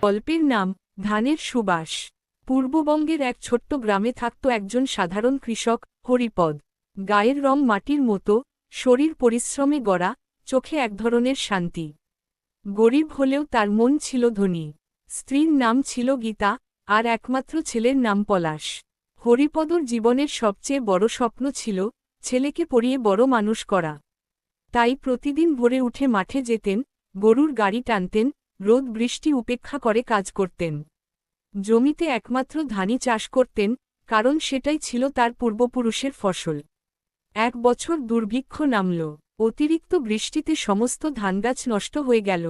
গল্পের নাম ধানের সুবাস। পূর্ববঙ্গের এক ছোট্ট গ্রামে থাকত একজন সাধারণ কৃষক, হরিপদ। গায়ের রং মাটির মতো, শরীর পরিশ্রমে গড়া, চোখে এক ধরনের শান্তি। গরিব হলেও তার মন ছিল ধনী। স্ত্রীর নাম ছিল গীতা, আর একমাত্র ছেলের নাম পলাশ। হরিপদর জীবনের সবচেয়ে বড় স্বপ্ন ছিল ছেলেকে পড়িয়ে বড় মানুষ করা। তাই প্রতিদিন ভোরে উঠে মাঠে যেতেন, গরুর গাড়ি টানতেন, রোদ বৃষ্টি উপেক্ষা করে কাজ করতেন। জমিতে একমাত্র ধানই চাষ করতেন, কারণ সেটাই ছিল তার পূর্বপুরুষের ফসল। এক বছর দুর্ভিক্ষ নামল। অতিরিক্ত বৃষ্টিতে সমস্ত ধানগাছ নষ্ট হয়ে গেল।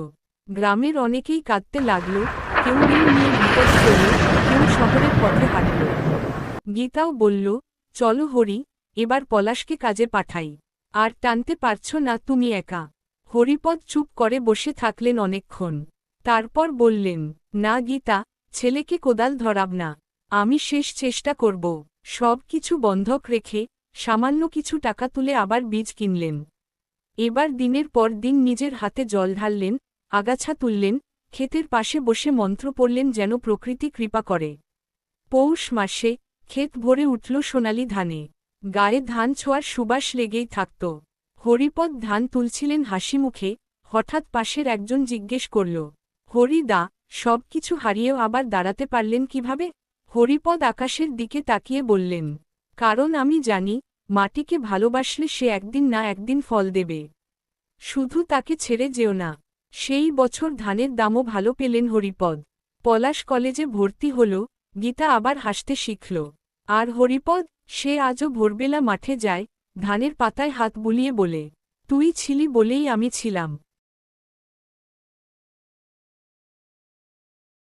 গ্রামের অনেকেই কাঁদতে লাগল, কেউ ঋণ নিয়ে বিপদে পড়ল, কেউ শহরের পথে হাঁটল। গীতাও বলল, চলো হরি, এবার পলাশকে কাজে পাঠাই। আর টানতে পারছ না তুমি একা। হরিপদ চুপ করে বসে থাকলেন অনেকক্ষণ। তারপর বললেন, না গীতা, ছেলেকে কোদাল ধরাব না। আমি শেষ চেষ্টা করব। সব কিছু বন্ধক রেখে সামান্য কিছু টাকা তুলে আবার বীজ কিনলেন। এবার দিনের পর দিন নিজের হাতে জল ঢাললেন, আগাছা তুললেন, ক্ষেতের পাশে বসে মন্ত্র পড়লেন যেন প্রকৃতি কৃপা করে। পৌষ মাসে ক্ষেত ভরে উঠল সোনালি ধানে। গায়ে ধান ছোঁয়ার সুবাস লেগেই থাকত। হরিপদ ধান তুলছিলেন হাসি মুখে, হঠাৎ পাশের একজন জিজ্ঞেস করল, হরিদা, সব কিছু হারিয়েও আবার দাঁড়াতে পারলেন কিভাবে? হরিপদ আকাশের দিকে তাকিয়ে বললেন, কারণ আমি জানি, মাটিকে ভালোবাসলে সে একদিন না একদিন ফল দেবে। শুধু তাকে ছেড়ে যেও না। সেই বছর ধানের দামও ভালো পেলেন হরিপদ। পলাশ কলেজে ভর্তি হল, গীতা আবার হাসতে শিখল। আর হরিপদ, সে আজও ভোরবেলা মাঠে যায়, ধানের পাতায় হাত বুলিয়ে বলে, তুই ছিলি বলেই আমি ছিলাম।